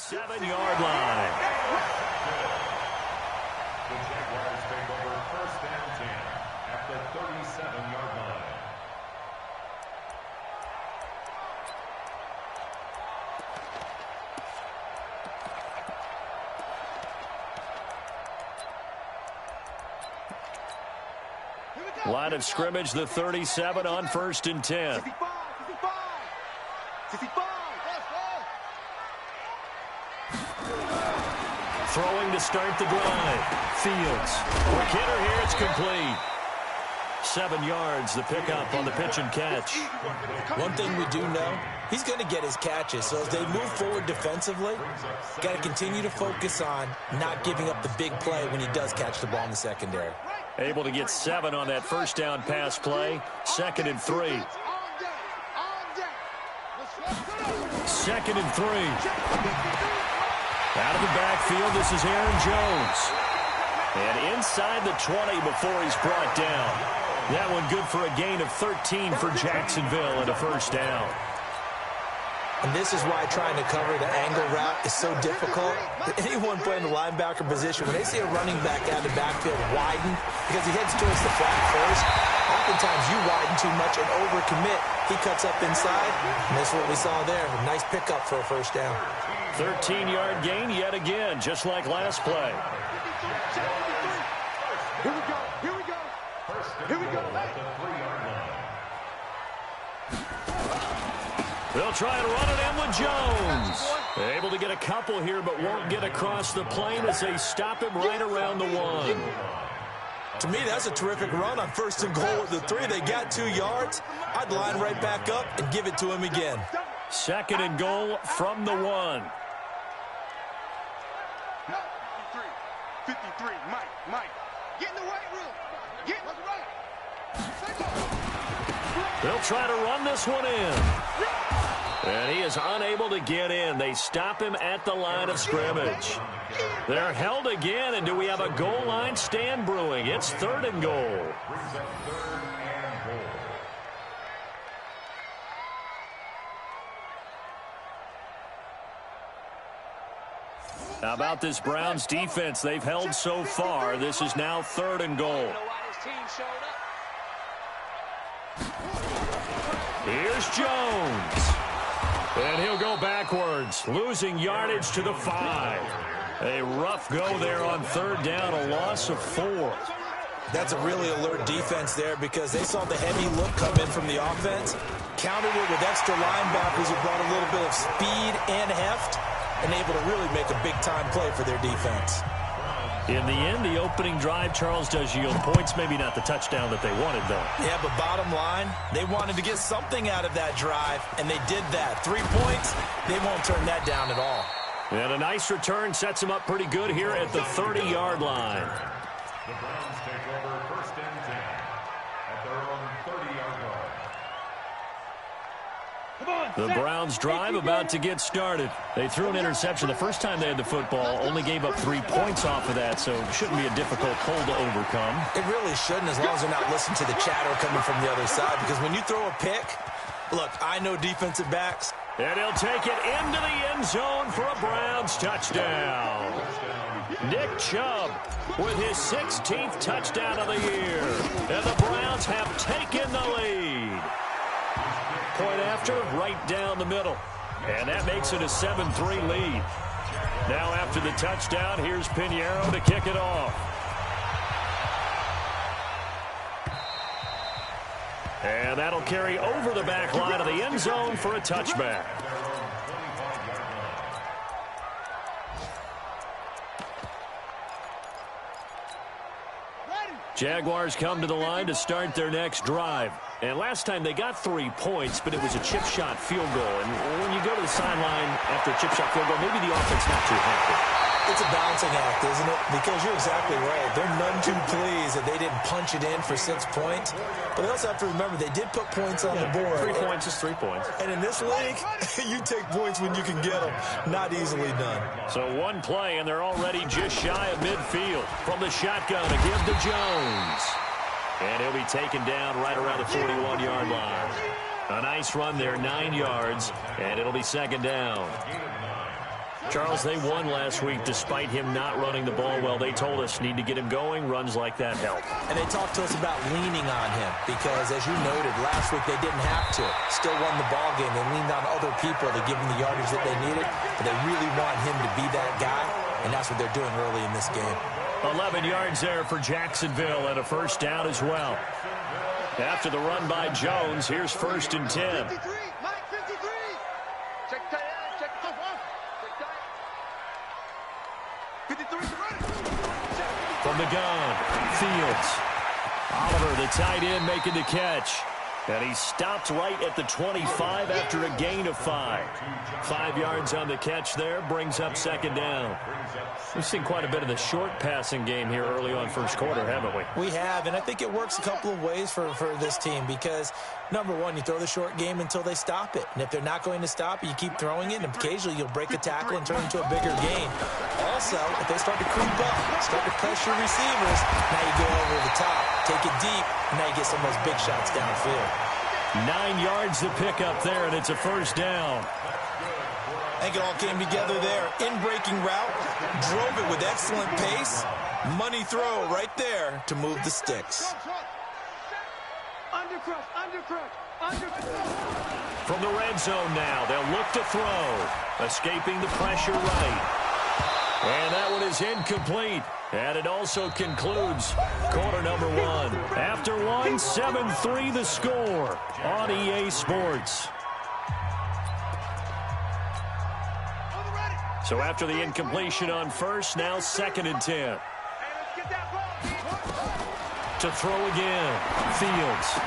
7-yard line. The Jaguars take over first down 10 at the 37-yard line. Line of scrimmage, the 37 on 1st and 10. Throwing to start the drive. Fields. Quick hitter here. It's complete. 7 yards, the pickup on the pitch and catch. One thing we do know, he's going to get his catches. So as they move forward defensively, got to continue to focus on not giving up the big play when he does catch the ball in the secondary. Able to get 7 on that first down pass play. 2nd and 3. 2nd and 3. Out of the backfield, this is Aaron Jones. And inside the 20 before he's brought down. That one good for a gain of 13 for Jacksonville and a first down. And this is why trying to cover the angle route is so difficult. Anyone playing the linebacker position, when they see a running back out of the backfield widen, because he heads towards the flat first, oftentimes you widen too much and overcommit. He cuts up inside, and that's what we saw there. A nice pickup for a first down. 13-yard gain yet again, just like last play. Here we go. Here we go. Here we go. They'll try and run it in with Jones. Able to get a couple here, but won't get across the plane as they stop him right around the 1. To me, that's a terrific run on 1st and goal at the 3. They got 2 yards. I'd line right back up and give it to him again. 2nd and goal from the 1. 53, Mike. Get in the weight room. Get in the right. They'll try to run this one in. And he is unable to get in. They stop him at the line of scrimmage. They're held again, and do we have a goal line stand brewing? It's 3rd and goal. How about this Browns defense they've held so far? This is now 3rd and goal. Here's Jones. And he'll go backwards, losing yardage to the 5. A rough go there on 3rd down, a loss of 4. That's a really alert defense there because they saw the heavy look come in from the offense, countered it with extra linebackers who brought a little bit of speed and heft, and able to really make a big-time play for their defense. In the end, the opening drive, Charles, does yield points. Maybe not the touchdown that they wanted, though. Yeah, but bottom line, they wanted to get something out of that drive, and they did that. 3 points, they won't turn that down at all. And a nice return sets them up pretty good here at the 30-yard line. The Browns take over 1st and 10 at their own 30-yard line. The Browns drive about to get started. They threw an interception the first time they had the football, only gave up 3 points off of that, so it shouldn't be a difficult hole to overcome. It really shouldn't, as long as they're not listening to the chatter coming from the other side, because when you throw a pick, look, I know defensive backs. And he'll take it into the end zone for a Browns touchdown. Nick Chubb with his 16th touchdown of the year. And the Browns have taken the lead. Point after, right down the middle. And that makes it a 7-3 lead. Now after the touchdown, here's Pinheiro to kick it off. And that'll carry over the back line of the end zone for a touchback. Jaguars come to the line to start their next drive. And last time they got 3 points, but it was a chip shot field goal. And when you go to the sideline after a chip shot field goal, maybe the offense not too happy. It's a balancing act, isn't it? Because you're exactly right. They're none too pleased that they didn't punch it in for 6 points. But they also have to remember they did put points on the board. 3 points is 3 points. And in this league, you take points when you can get them. Not easily done. So one play, and they're already just shy of midfield. From the shotgun to give to Jones. And he'll be taken down right around the 41-yard line. A nice run there, 9 yards, and it'll be second down. Charles, they won last week despite him not running the ball well. They told us need to get him going. Runs like that help. And they talked to us about leaning on him because, as you noted, last week they didn't have to. Still won the ball game. They leaned on other people to give them the yardage that they needed, but they really want him to be that guy, and that's what they're doing early in this game. 11 yards there for Jacksonville and a first down as well. After the run by Jones, here's 1st and 10. 53, Mike 53. Check tight end, check tough off. Check tight. 53 running. From the gun, Fields. Oliver, the tight end, making the catch. And he stopped right at the 25 after a gain of 5. 5 yards on the catch there, brings up 2nd down. We've seen quite a bit of the short passing game here early on first quarter, haven't we? We have, and I think it works a couple of ways for this team because, number one, you throw the short game until they stop it. And if they're not going to stop it, you keep throwing it, and occasionally you'll break a tackle and turn it into a bigger gain. Also, if they start to creep up, start to pressure receivers, now you go over the top, take it deep, and now you get some of those big shots downfield. 9 yards to pick up there, and it's a first down. I think it all came together there. In-breaking route, drove it with excellent pace. Money throw right there to move the sticks. Undercrush, undercrush, undercrush. From the red zone now, they'll look to throw. Escaping the pressure right. And that one is incomplete. And it also concludes quarter number 1. After one, 7-3 the score on EA Sports. So after the incompletion on first, now 2nd and 10. To throw again, Fields.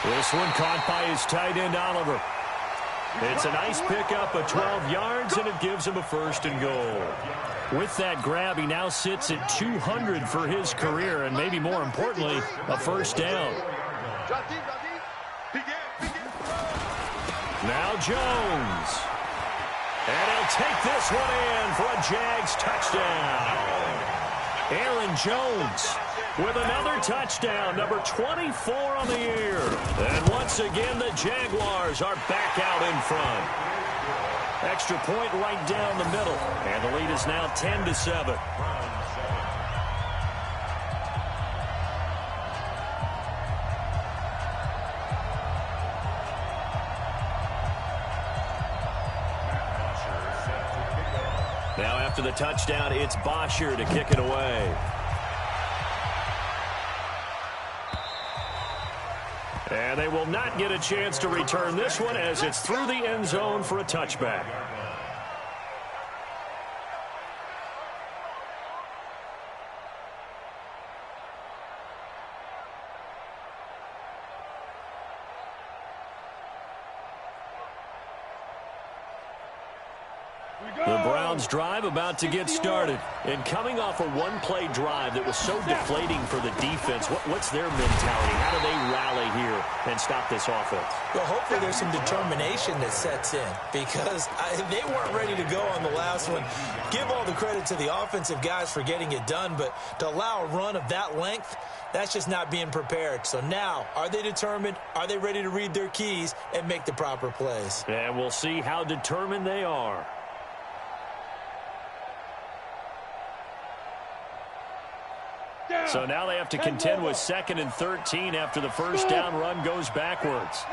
This one caught by his tight end, Oliver. It's a nice pickup of 12 yards, and it gives him a 1st and goal. With that grab, he now sits at 200 for his career, and maybe more importantly, a 1st down. Now Jones. And he'll take this one in for a Jags touchdown. Aaron Jones with another touchdown, number 24 on the year. And once again, the Jaguars are back out in front. Extra point right down the middle. And the lead is now 10-7. Now after the touchdown, it's Bosher to kick it away. And they will not get a chance to return this one as it's through the end zone for a touchback. The Browns drive about to get started. And coming off a one-play drive that was so deflating for the defense, what's their mentality? How do they rally here and stop this offense? Well, hopefully there's some determination that sets in because they weren't ready to go on the last one. Give all the credit to the offensive guys for getting it done, but to allow a run of that length, that's just not being prepared. So now, are they determined? Are they ready to read their keys and make the proper plays? And we'll see how determined they are. So now they have to contend with 2nd and 13 after the first down run goes backwards.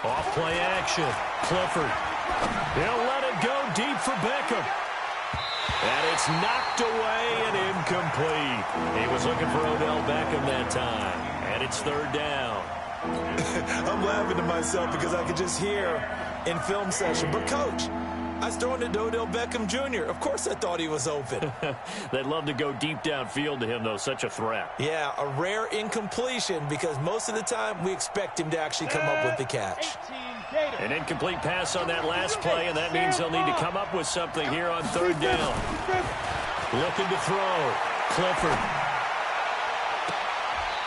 Off play action. Clifford. He'll let it go deep for Beckham. And it's knocked away and incomplete. He was looking for Odell Beckham that time. And it's 3rd down. I'm laughing to myself because I could just hear in film session, but coach, I was throwing it to Odell Beckham Jr. Of course I thought he was open. They'd love to go deep downfield to him, though. Such a threat. Yeah, a rare incompletion because most of the time we expect him to actually come up with the catch. An incomplete pass on that last play, and that means they'll need to come up with something here on 3rd down. Looking to throw. Clifford.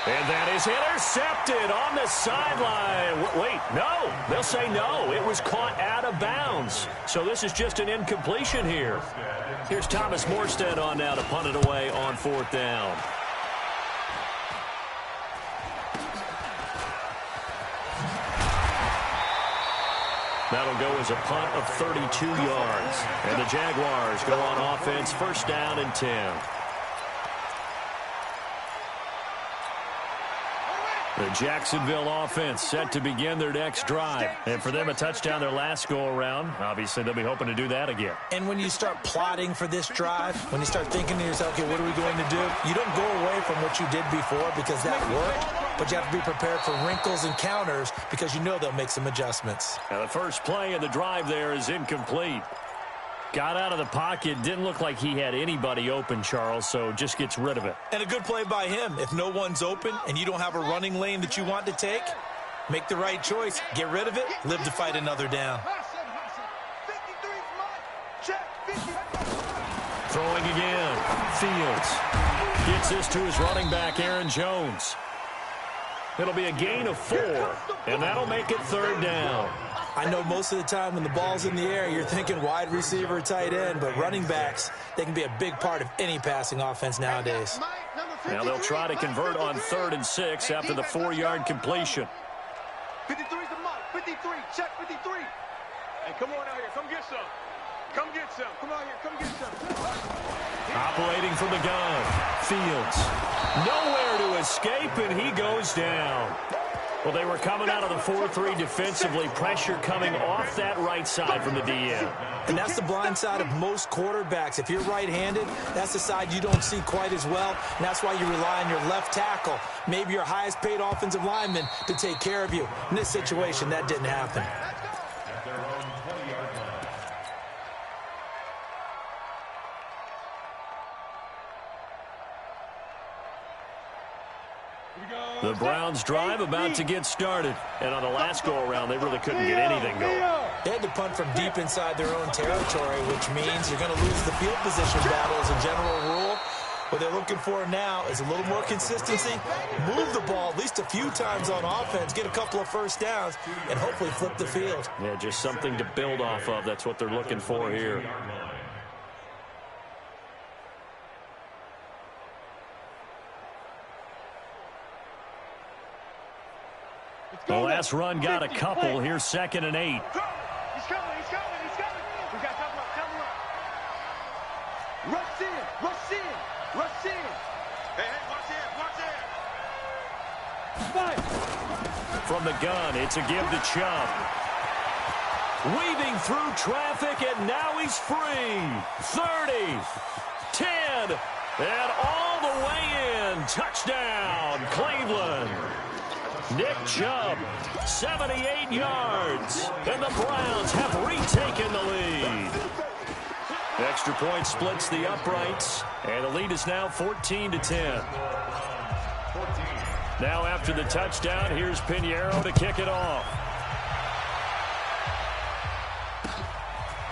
And that is intercepted on the sideline. Wait, no. They'll say no. It was caught out of bounds. So this is just an incompletion here. Here's Thomas Morstead on now to punt it away on 4th down. That'll go as a punt of 32 yards. And the Jaguars go on offense, first down and 10. The Jacksonville offense set to begin their next drive. And for them, a touchdown their last go-around. Obviously, they'll be hoping to do that again. And when you start plotting for this drive, when you start thinking to yourself, okay, what are we going to do? You don't go away from what you did before because that worked, but you have to be prepared for wrinkles and counters because you know they'll make some adjustments. Now, the first play of the drive there is incomplete. Got out of the pocket, didn't look like he had anybody open, Charles, so just gets rid of it. And a good play by him. If no one's open and you don't have a running lane that you want to take, make the right choice. Get rid of it, live to fight another down. Throwing again. Fields gets this to his running back, Aaron Jones. It'll be a gain of 4, and that'll make it third down. I know most of the time when the ball's in the air, you're thinking wide receiver, tight end, but running backs, they can be a big part of any passing offense nowadays. Now they'll try to convert on 3rd and 6 after the 4-yard completion. 53 is the mark. 53. Check 53. Hey, come on out here. Come get some. Come get some. Come out here. Come get some. Operating from the gun. Fields. Nowhere to escape, and he goes down. Well, they were coming out of the 4-3 defensively. Pressure coming off that right side from the DM. And that's the blind side of most quarterbacks. If you're right-handed, that's the side you don't see quite as well. And that's why you rely on your left tackle, maybe your highest-paid offensive lineman, to take care of you. In this situation, that didn't happen. The Browns drive about to get started. And on the last go-around, they really couldn't get anything going. They had to punt from deep inside their own territory, which means you're going to lose the field position battle as a general rule. What they're looking for now is a little more consistency, move the ball at least a few times on offense, get a couple of first downs, and hopefully flip the field. Yeah, just something to build off of. That's what they're looking for here. The last run got a couple. Here's 2nd and 8. He's coming. He's coming. He's coming. We got to double up. Rush in. Rush in. Rush in. Hey, watch in. Watch in. Fight. From the gun, it's a give to Chubb. Weaving through traffic, and now he's free. 30, 10, and all the way in. Touchdown, Cleveland. Nick Chubb, 78 yards, and the Browns have retaken the lead. Extra point splits the uprights, and the lead is now 14-10. Now after the touchdown, here's Pinheiro to kick it off.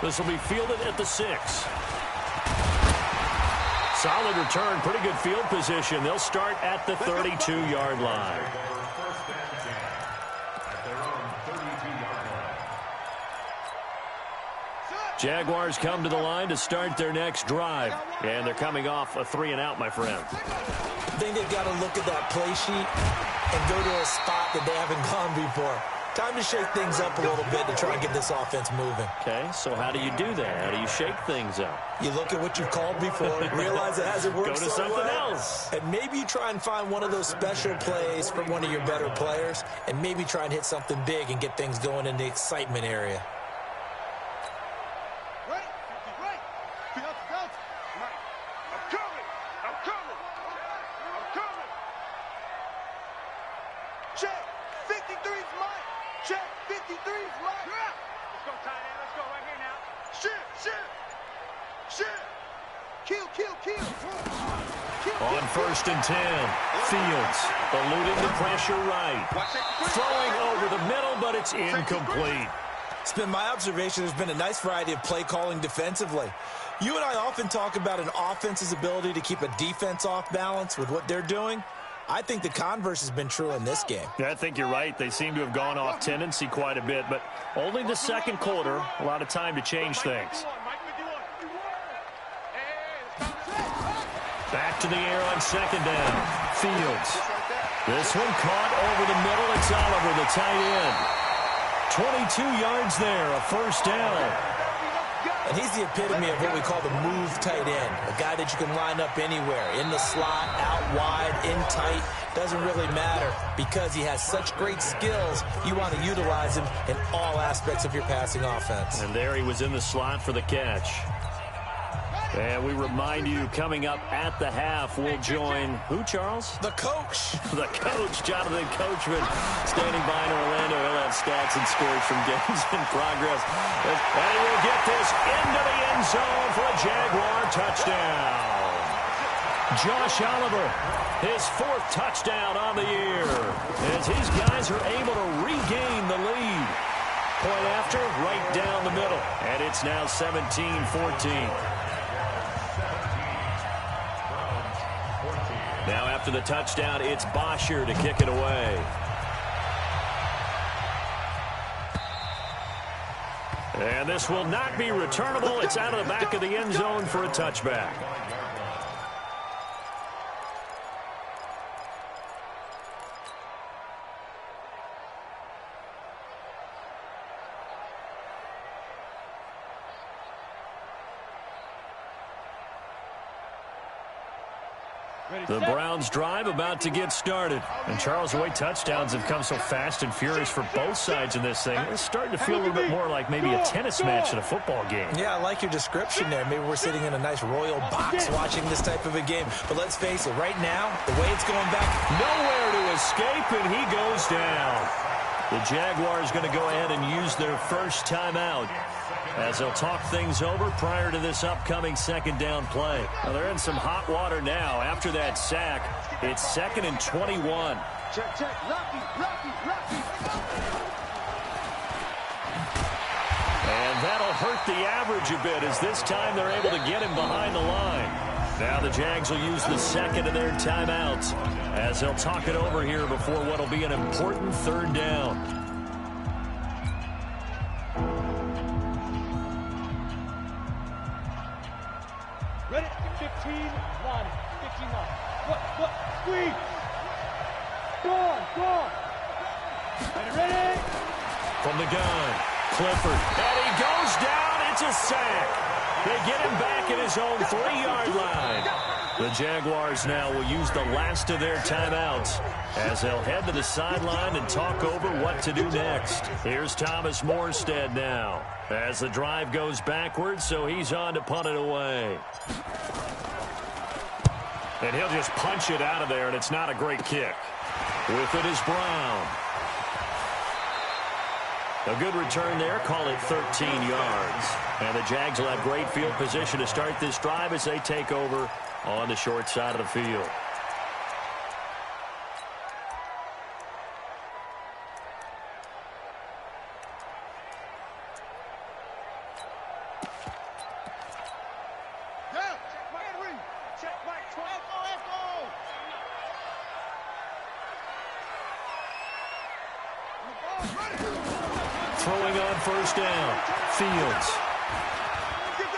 This will be fielded at the 6. Solid return, pretty good field position. They'll start at the 32-yard line. Jaguars come to the line to start their next drive. And they're coming off a 3-and-out, my friend. I think they've got to look at that play sheet and go to a spot that they haven't gone before. Time to shake things up a little bit to try and get this offense moving. Okay, so how do you do that? How do you shake things up? You look at what you've called before, realize it hasn't worked. Go to something else. And maybe you try and find one of those special plays from one of your better players, and maybe try and hit something big and get things going in the excitement area. On 1st and 10, Fields eluding the pressure right. Throwing over the middle, but it's incomplete. It's been my observation there's been a nice variety of play calling defensively. You and I often talk about an offense's ability to keep a defense off balance with what they're doing. I think the converse has been true in this game. Yeah, I think you're right. They seem to have gone off tendency quite a bit, but only the second quarter, a lot of time to change things. Back to the air on 2nd down. Fields. This one caught over the middle. It's Oliver, the tight end. 22 yards there, a first down. And he's the epitome of what we call the move tight end, a guy that you can line up anywhere, in the slot, out wide, in tight. Doesn't really matter because he has such great skills. You want to utilize him in all aspects of your passing offense. And there he was in the slot for the catch. And we remind you, coming up at the half, we'll join who, Charles? The coach. The coach, Jonathan Coachman, standing by in Orlando. He'll have stats and scores from games in progress. And he will get this into the end zone for a Jaguar touchdown. Josh Oliver, his 4th touchdown on the year, as his guys are able to regain the lead. Point after, right down the middle. And it's now 17-14. Now after the touchdown, it's Bosher to kick it away. And this will not be returnable. It's out of the back of the end zone for a touchback. The Browns drive about to get started. And Charles, the way touchdowns have come so fast and furious for both sides in this thing, it's starting to feel a little bit more like maybe a tennis match than a football game. Yeah, I like your description there. Maybe we're sitting in a nice royal box watching this type of a game. But let's face it, right now, the way it's going back, nowhere to escape, and he goes down. The Jaguars going to go ahead and use their first timeout as they'll talk things over prior to this upcoming second down play. Well, they're in some hot water now. After that sack, it's 2nd and 21. Check, check. Rocky. And that'll hurt the average a bit as this time they're able to get him behind the line. Now the Jags will use the second of their timeouts as they'll talk it over here before what will be an important 3rd down. Ready? 15-1. 15-1. What? Squeeze. Go on. Ready? From the gun, Clifford. And he goes down. It's a sack. They get him back at his own 3-yard line. The Jaguars now will use the last of their timeouts as they'll head to the sideline and talk over what to do next. Here's Thomas Morstead now as the drive goes backwards, so he's on to punt it away. And he'll just punch it out of there, and it's not a great kick. With it is Brown. A good return there, call it 13 yards. And the Jags will have great field position to start this drive as they take over on the short side of the field. Throwing on first down, Fields.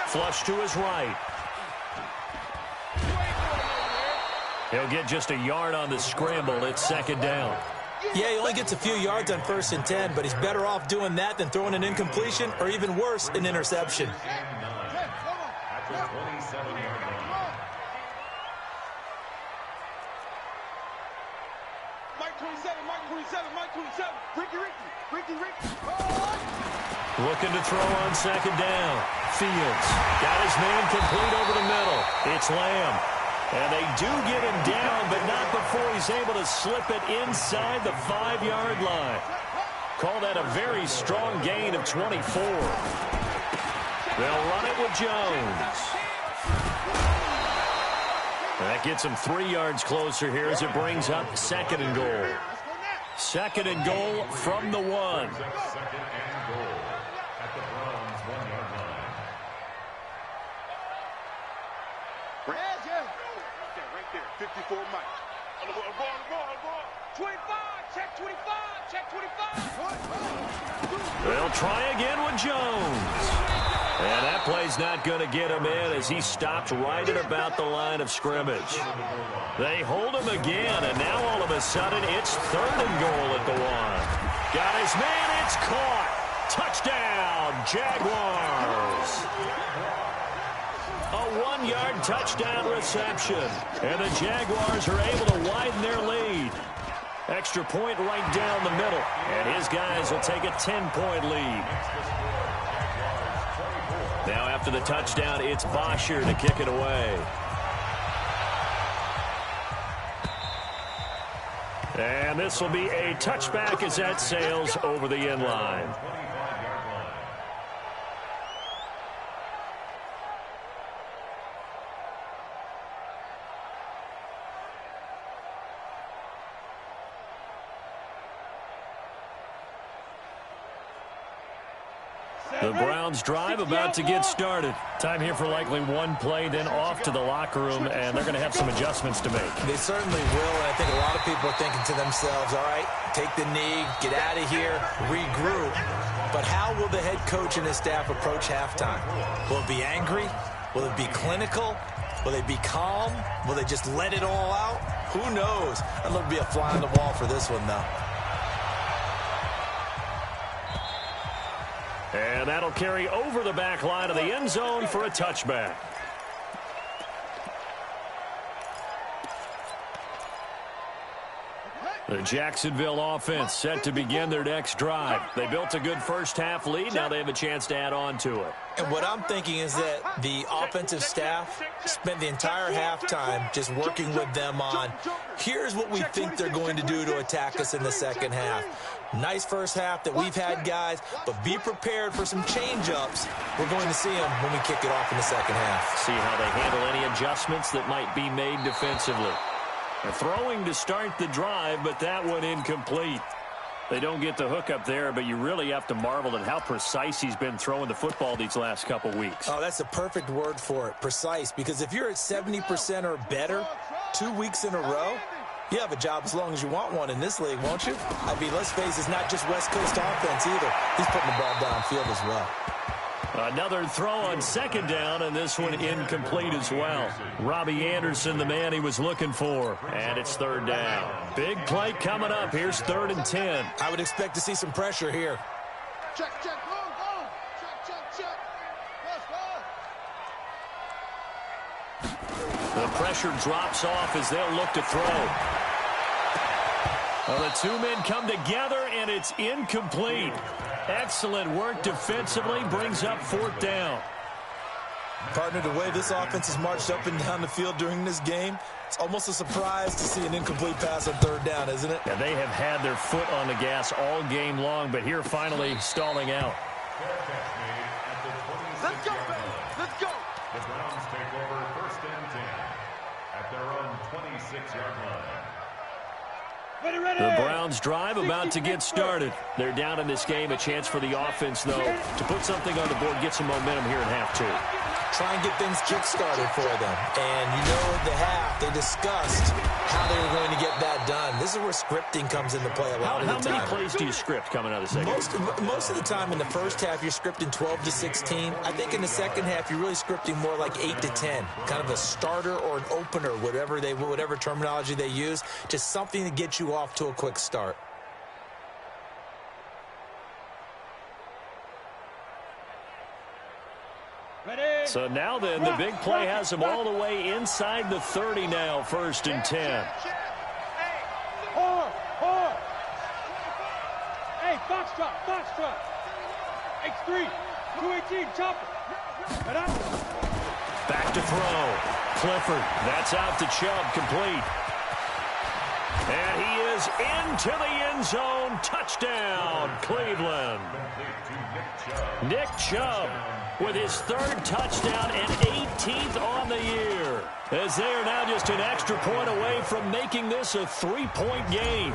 Flush to his right. He'll get just a yard on the scramble. It's 2nd down. Yeah, he only gets a few yards on 1st and 10, but he's better off doing that than throwing an incompletion or even worse, an interception. Mike 27. Ricky. Looking to throw on 2nd down. Fields got his man complete over the middle. It's Lamb. And they do get him down, but not before he's able to slip it inside the 5-yard line. Call that a very strong gain of 24. They'll run it with Jones. And that gets him 3 yards closer here as it brings up 2nd and goal. 2nd and goal from the 1. 2nd and goal at the Browns' 1-yard line. Right there. 54 Mike. On the ball. 25. Check 25. They'll try again with Jones. And that play's not going to get him in as he stopped right at about the line of scrimmage. They hold him again, and now all of a sudden it's 3rd and goal at the 1. Got his man, it's caught. Jaguars. A 1-yard touchdown reception. And the Jaguars are able to widen their lead. Extra point right down the middle. And his guys will take a 10-point lead. Now after the touchdown, it's Bosher to kick it away. And this will be a touchback as that sails over the end line. The Browns drive about to get started. Time here for likely one play, then off to the locker room, and they're going to have some adjustments to make. They certainly will, and I think a lot of people are thinking to themselves, all right, take the knee, get out of here, regroup. But how will the head coach and his staff approach halftime? Will it be angry? Will it be clinical? Will they be calm? Will they just let it all out? Who knows? I'd love to be a fly on the wall for this one, though. And that'll carry over the back line of the end zone for a touchback. The Jacksonville offense set to begin their next drive. They built a good first-half lead. Now they have a chance to add on to it. And what I'm thinking is that the offensive staff spent the entire halftime just working with them on, here's what we think they're going to do to attack us in the second half. Nice first half that we've had, guys, but be prepared for some change-ups. We're going to see them when we kick it off in the second half. See how they handle any adjustments that might be made defensively. They're throwing to start the drive, but that one incomplete. They don't get the hook up there, but you really have to marvel at how precise he's been throwing the football these last couple weeks. Oh, that's a perfect word for it, precise, because if you're at 70% or better 2 weeks in a row, you have a job as long as you want one in this league, won't you? I mean, let's face it, it's not just West Coast offense either. He's putting the ball downfield as well. Another throw on second down, and this one incomplete as well. Robbie Anderson, the man he was looking for, and it's third down. Big play coming up. Here's 3rd and 10. I would expect to see some pressure here. Check, check, go. Check. Let's go. The pressure drops off as they'll look to throw. Well, the two men come together, and it's incomplete. Excellent work defensively, brings up 4th down. Partner, the way this offense has marched up and down the field during this game, it's almost a surprise to see an incomplete pass on 3rd down, isn't it? Yeah, they have had their foot on the gas all game long, but here finally stalling out. Let's go, baby. Let's go. The Browns take over 1st and 10 at their own 26-yard line. The Browns drive about to get started. They're down in this game. A chance for the offense, though, to put something on the board, get some momentum here in half 2. Try and get things kick-started for them. And you know at the half, they discussed how they were going to get that done. This is where scripting comes into play a lot of the time. How many plays do you script coming out of the second? Most of the time in the first half, you're scripting 12 to 16. I think in the second half, you're really scripting more like 8 to 10. Kind of a starter or an opener, whatever terminology they use. Just something to get you off to a quick start. So now then, the big play has them all the way inside the 30 now, 1st and 10. Hey, Foxtrot. X3, 218, chopper. Back to throw. Clifford, that's out to Chubb, complete. And he is into the end zone. Touchdown, Cleveland. Nick Chubb with his 3rd touchdown and 18th on the year, as they are now just an extra point away from making this a 3-point game.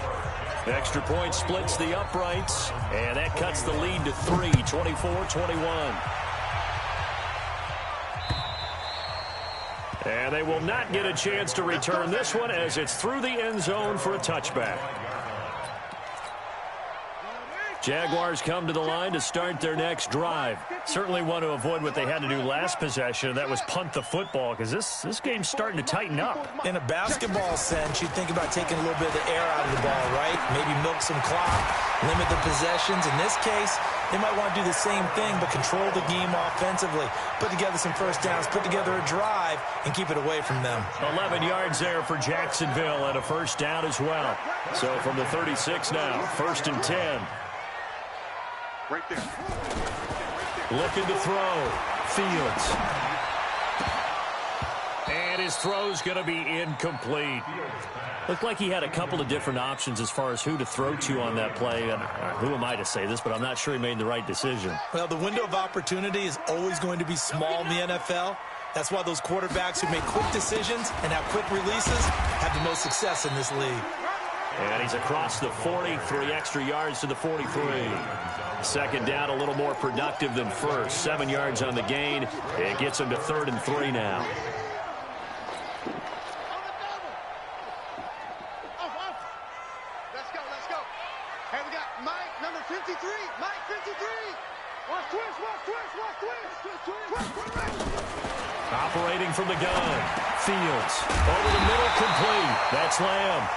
Extra point splits the uprights, and that cuts the lead to 3, 24-21. And they will not get a chance to return this one as it's through the end zone for a touchback. Jaguars come to the line to start their next drive. Certainly want to avoid what they had to do last possession. That was punt the football, because this game's starting to tighten up. In a basketball sense, you think about taking a little bit of the air out of the ball, right? Maybe milk some clock, limit the possessions. In this case, they might want to do the same thing, but control the game offensively, put together some first downs, put together a drive, and keep it away from them. 11 yards there for Jacksonville and a first down as well. So from the 36 now, 1st and 10. Right there. Looking to throw. Fields. And his throw's going to be incomplete. Looked like he had a couple of different options as far as who to throw to on that play. And who am I to say this, but I'm not sure he made the right decision. Well, the window of opportunity is always going to be small in the NFL. That's why those quarterbacks who make quick decisions and have quick releases have the most success in this league. And he's across the 40, 3 extra yards to the 43. Second down, a little more productive than first. 7 yards on the gain. It gets him to 3rd and 3 now. Let's go. Hey, we got Mike, number 53. Mike, 53. Watch twist. Operating from the gun. Fields. Over the middle, complete. That's Lamb.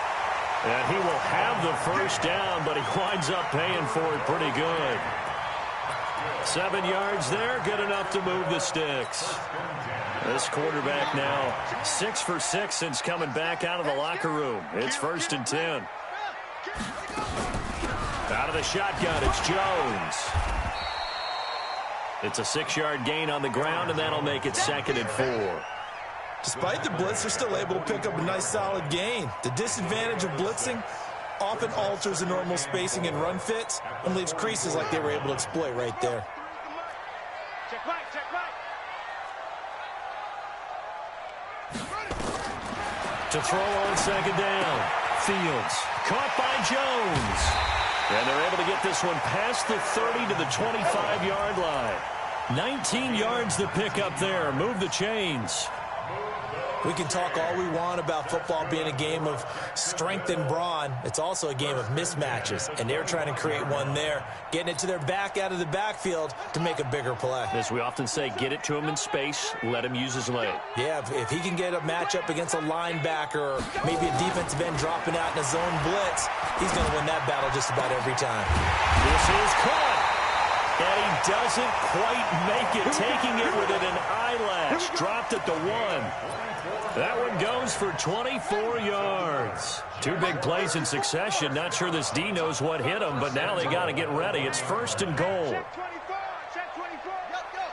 And he will have the first down, but he winds up paying for it pretty good. 7 yards there, good enough to move the sticks. This quarterback now 6 for 6 since coming back out of the locker room. It's 1st and 10. Out of the shotgun, it's Jones. It's a 6-yard gain on the ground, and that'll make it 2nd and 4. Despite the blitz, they're still able to pick up a nice solid gain. The disadvantage of blitzing often alters the normal spacing and run fits and leaves creases like they were able to exploit right there. Check right. To throw on 2nd down. Fields caught by Jones. And they're able to get this one past the 30 to the 25-yard line. 19 yards to pick up there. Move the chains. We can talk all we want about football being a game of strength and brawn. It's also a game of mismatches, and they're trying to create one there, getting it to their back out of the backfield to make a bigger play. As we often say, get it to him in space, let him use his leg. Yeah, if he can get a matchup against a linebacker or maybe a defensive end dropping out in a zone blitz, he's going to win that battle just about every time. This is caught. And he doesn't quite make it, taking it within an eyelash. Dropped at the 1. That one goes for 24 yards. 2 big plays in succession. Not sure this D knows what hit him, but now they got to get ready. It's 1st and goal. Check 24. Go.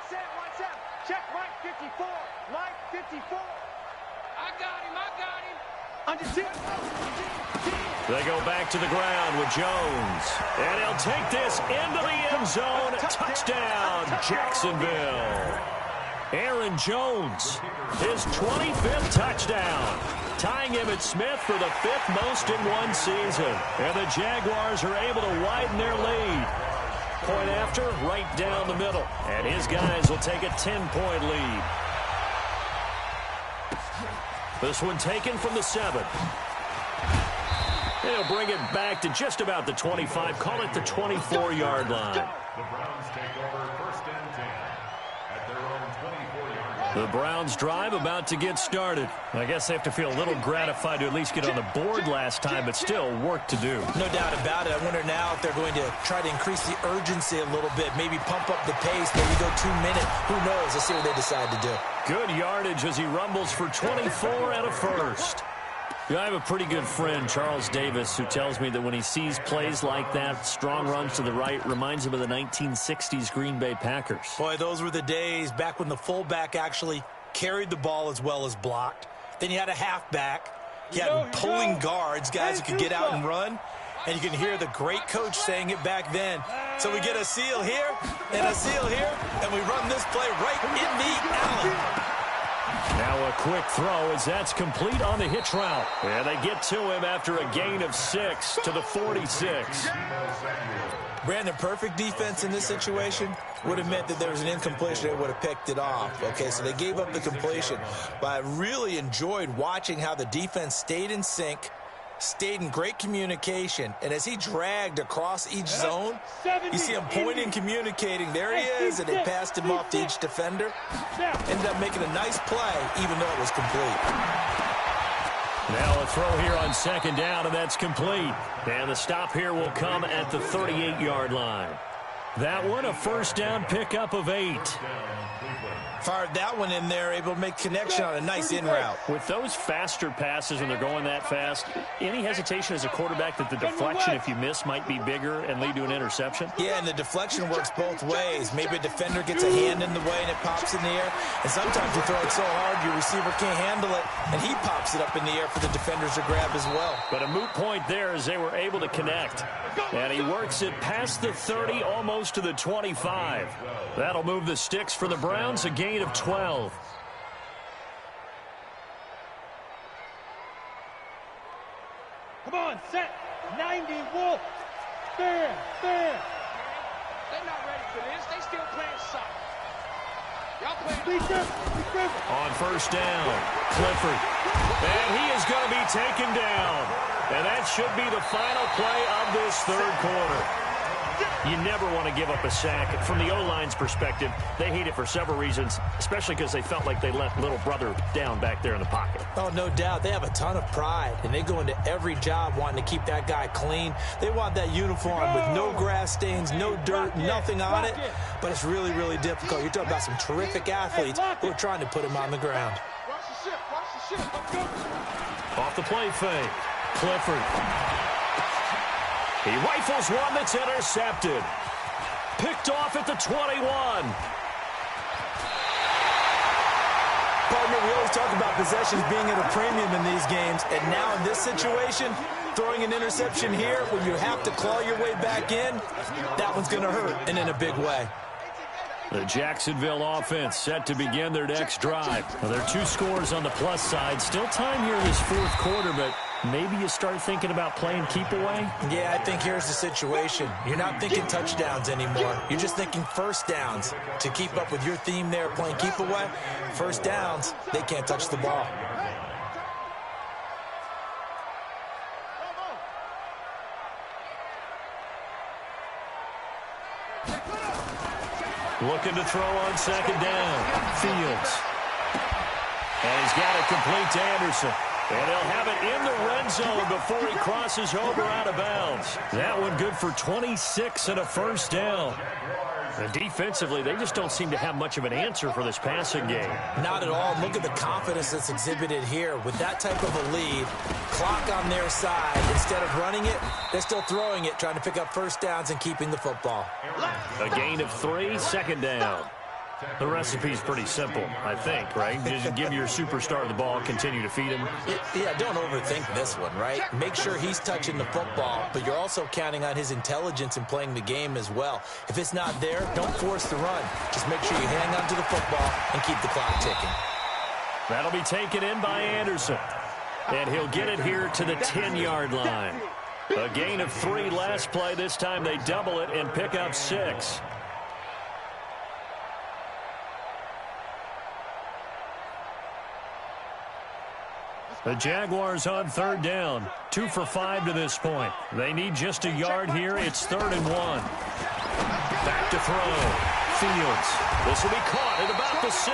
One set. Check Mike 54. Mike 54. I got him. Under 10. They go back to the ground with Jones. And he'll take this into the end zone. Touchdown, Jacksonville. Aaron Jones, his 25th touchdown, tying Emmitt Smith for the 5th most in one season. And the Jaguars are able to widen their lead. Point after, right down the middle. And his guys will take a 10-point lead. This one taken from the 7. They'll bring it back to just about the 25. Call it the 24-yard line. The Browns take over 1st and 10 at their own 24-yard line. The Browns drive about to get started. I guess they have to feel a little gratified to at least get on the board last time, but still work to do. No doubt about it. I wonder now if they're going to try to increase the urgency a little bit, maybe pump up the pace, maybe go 2 minutes. Who knows? Let's see what they decide to do. Good yardage as he rumbles for 24 and a first. I have a pretty good friend, Charles Davis, who tells me that when he sees plays like that, strong runs to the right, reminds him of the 1960s Green Bay Packers. Boy, those were the days back when the fullback actually carried the ball as well as blocked. Then you had a halfback. You had pulling guards, guys who could get out and run. And you can hear the great coach saying it back then. So we get a seal here and a seal here, and we run this play right in the alley. Now a quick throw as that's complete on the hitch route. And they get to him after a gain of 6 to the 46. Brandon, perfect defense in this situation would have meant that there was an incompletion. They would have picked it off. Okay, so they gave up the completion. But I really enjoyed watching how the defense stayed in sync, stayed in great communication, and as he dragged across each zone, you see him pointing, communicating. There he is, and they passed him off to each defender. Ended up making a nice play, even though it was complete. Now a throw here on 2nd down, and that's complete. And the stop here will come at the 38-yard line. That one a first down pickup of 8. Fired that one in there, able to make connection on a nice in route. With those faster passes when they're going that fast, any hesitation as a quarterback that the deflection, if you miss, might be bigger and lead to an interception? Yeah, and the deflection works both ways. Maybe a defender gets a hand in the way and it pops in the air. And sometimes you throw it so hard your receiver can't handle it, and he pops it up in the air for the defenders to grab as well. But a moot point there as they were able to connect. And he works it past the 30, almost to the 25. That'll move the sticks for the Browns, a gain of 12. Come on, set. 90, Wolf. Stand. They're not ready for this. They still playing soccer. Y'all playing Defense. On first down, Clifford. And he is going to be taken down. And that should be the final play of this third quarter. You never want to give up a sack. From the O-line's perspective, they hate it for several reasons, especially because they felt like they let little brother down back there in the pocket. Oh, no doubt. They have a ton of pride, and they go into every job wanting to keep that guy clean. They want that uniform with no grass stains, no dirt, nothing on it. But it's really, really difficult. You're talking about some terrific athletes who are trying to put him on the ground. Watch the ship. Off the play fake, Clifford. He rifles one that's intercepted. Picked off at the 21. Partner, we always talk about possessions being at a premium in these games, and now in this situation, throwing an interception here when you have to claw your way back in, that one's going to hurt, and in a big way. The Jacksonville offense set to begin their next drive. Well, there are 2 scores on the plus side. Still time here in this fourth quarter, but maybe you start thinking about playing keep away? Yeah, I think here's the situation. You're not thinking touchdowns anymore. You're just thinking first downs. To keep up with your theme there, playing keep away, first downs, they can't touch the ball. Looking to throw on second down. Fields. And he's got it complete to Anderson. And he'll have it in the red zone before he crosses over out of bounds. That one good for 26 and a first down. And defensively, they just don't seem to have much of an answer for this passing game. Not at all. Look at the confidence that's exhibited here. With that type of a lead, clock on their side, instead of running it, they're still throwing it, trying to pick up first downs and keeping the football. A gain of 3, second down. The recipe's pretty simple, I think, right? Just give your superstar the ball, continue to feed him. Yeah, don't overthink this one, right? Make sure he's touching the football, but you're also counting on his intelligence in playing the game as well. If it's not there, don't force the run. Just make sure you hang on to the football and keep the clock ticking. That'll be taken in by Anderson. And he'll get it here to the 10-yard line. A gain of 3 last play. This time they double it and pick up 6. The Jaguars on third down. 2 for 5 to this point. They need just a yard here. It's 3rd and 1. Back to throw. Fields. This will be caught at about the 6.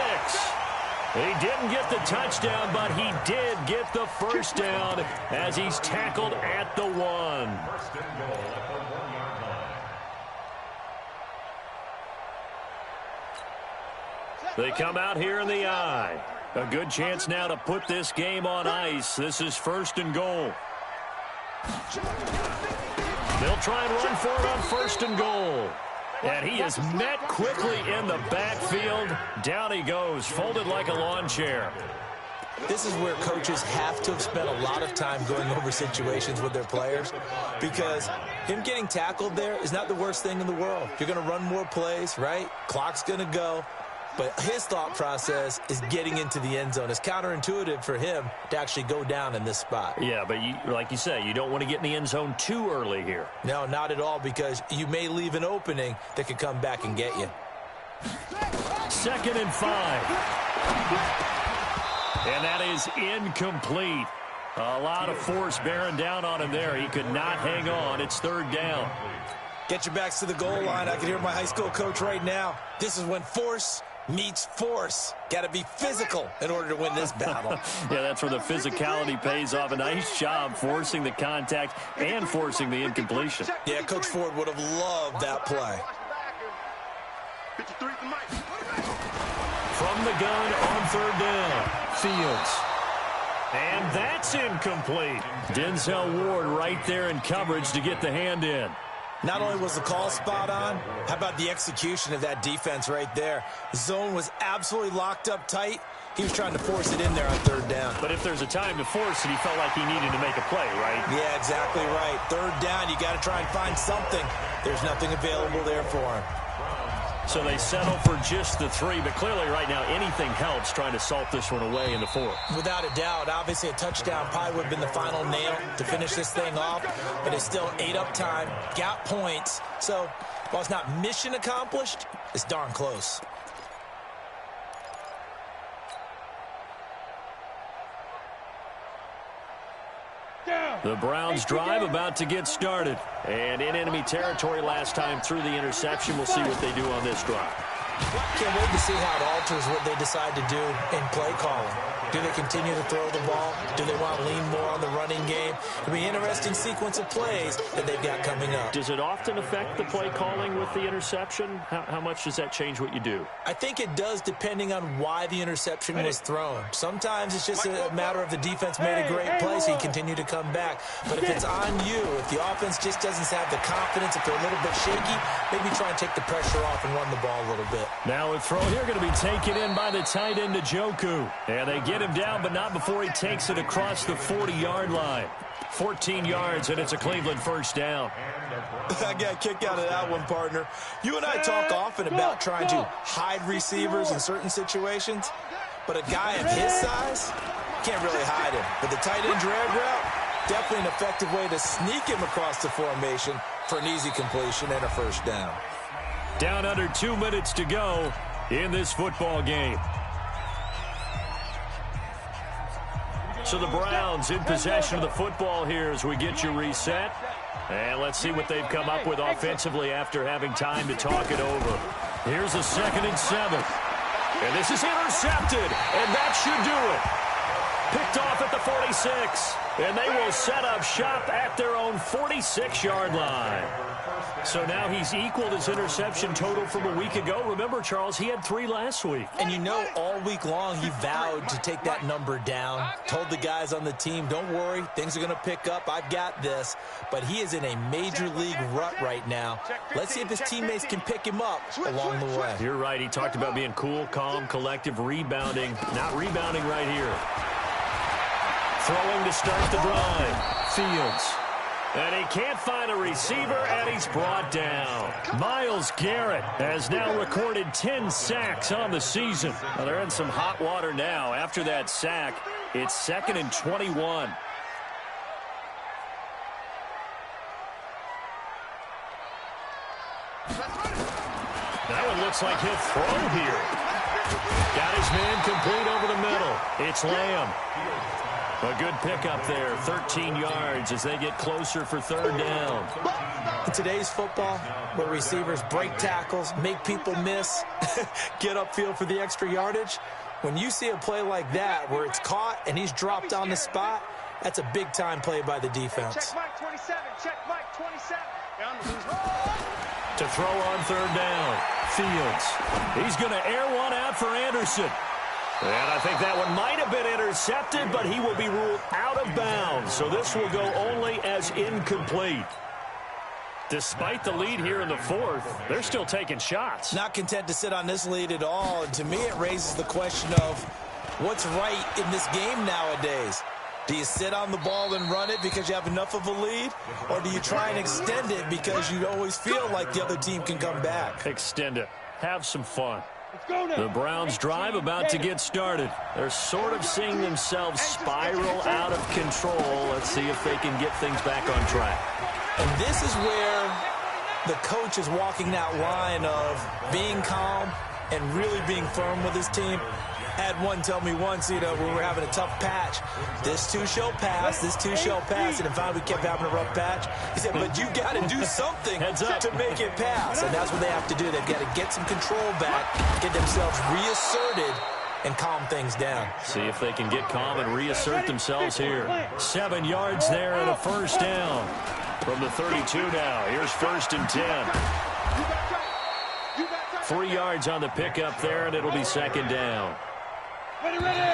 He didn't get the touchdown, but he did get the first down as he's tackled at the 1. First and goal at the 1-yard line. They come out here in the eye. A good chance now to put this game on ice. This is 1st and goal. They'll try and run for it on 1st and goal. And he is met quickly in the backfield. Down he goes, folded like a lawn chair. This is where coaches have to have spent a lot of time going over situations with their players, because him getting tackled there is not the worst thing in the world. You're going to run more plays, right? Clock's going to go. But his thought process is getting into the end zone. It's counterintuitive for him to actually go down in this spot. Yeah, but like you say, you don't want to get in the end zone too early here. No, not at all, because you may leave an opening that could come back and get you. 2nd and 5. And that is incomplete. A lot of force bearing down on him there. He could not hang on. It's 3rd down. Get your backs to the goal line. I can hear my high school coach right now. This is when force meets force. Got to be physical in order to win this battle. Yeah, that's where the physicality pays off. A nice job forcing the contact and forcing the incompletion. Yeah, Coach Ford would have loved that play. From the gun on third down, Fields. And that's incomplete. Denzel Ward right there in coverage to get the hand in. Not only was the call spot on, how about the execution of that defense right there? The zone was absolutely locked up tight. He was trying to force it in there on third down. But if there's a time to force it, he felt like he needed to make a play, right? Yeah, exactly right. Third down, you got to try and find something. There's nothing available there for him. So they settle for just the 3, but clearly right now anything helps trying to salt this one away in the 4th. Without a doubt, obviously a touchdown probably would have been the final nail to finish this thing off, but it's still 8 up time, got points. So while it's not mission accomplished, it's darn close. The Browns drive about to get started. And in enemy territory last time through the interception. We'll see what they do on this drive. Can't wait to see how it alters what they decide to do in play calling. Do they continue to throw the ball? Do they want to lean more on the running game? It'll be an interesting sequence of plays that they've got coming up. Does it often affect the play calling with the interception? How much does that change what you do? I think it does depending on why the interception was thrown. Sometimes it's just a matter of the defense made a great play, so you continue to come back. But if it's on you, if the offense just doesn't have the confidence, if they're a little bit shaky, maybe try and take the pressure off and run the ball a little bit. Now a throw here going to be taken in by the tight end Njoku. And they get him down, but not before he takes it across the 40-yard line. 14 yards, and it's a Cleveland first down. I got a kick out of that one, partner. You and I talk often about trying to hide receivers in certain situations, but a guy of his size can't really hide him. But the tight end drag route, definitely an effective way to sneak him across the formation for an easy completion and a first down. Down under 2 minutes to go in this football game. So the Browns in possession of the football here as we get you reset. And let's see what they've come up with offensively after having time to talk it over. Here's a 2nd and 7. And this is intercepted. And that should do it. Picked off at the 46. And they will set up shop at their own 46-yard line. So now he's equaled his interception total from a week ago. Remember, Charles, he had 3 last week. And you know, all week long he vowed to take that number down. Told the guys on the team, don't worry, things are going to pick up. I've got this. But he is in a major league rut right now. Let's see if his teammates can pick him up along the way. You're right. He talked about being cool, calm, collective, rebounding. Not rebounding right here. Throwing to start the drive. Fields. And he can't find a receiver, and he's brought down. Myles Garrett has now recorded 10 sacks on the season. Well, they're in some hot water now. After that sack, it's 2nd and 21. That one looks like he'll throw here. Got his man complete over the middle. It's Lamb. A good pickup there, 13 yards as they get closer for 3rd down. In today's football, where receivers break tackles, make people miss, get upfield for the extra yardage, when you see a play like that where it's caught and he's dropped on the spot, that's a big-time play by the defense. Check Mike 27. Check Mike 27. To throw on 3rd down, Fields. He's going to air one out for Anderson. And I think that one might have been intercepted, but he will be ruled out of bounds. So this will go only as incomplete. Despite the lead here in the 4th, they're still taking shots. Not content to sit on this lead at all. And to me, it raises the question of what's right in this game nowadays. Do you sit on the ball and run it because you have enough of a lead? Or do you try and extend it because you always feel like the other team can come back? Extend it. Have some fun. The Browns drive about to get started. They're sort of seeing themselves spiral out of control. Let's see if they can get things back on track. And this is where the coach is walking that line of being calm and really being firm with his team. Had one tell me once, when we were having a tough patch, this too shall pass, this too shall pass, and finally we kept having a rough patch. He said, but you got to do something to make it pass, and that's what they have to do. They've got to get some control back, get themselves reasserted, and calm things down. See if they can get calm and reassert themselves here. 7 yards there and a first down. From the 32 now, here's 1st and 10. 3 yards on the pickup there, and it'll be second down. Ready, ready!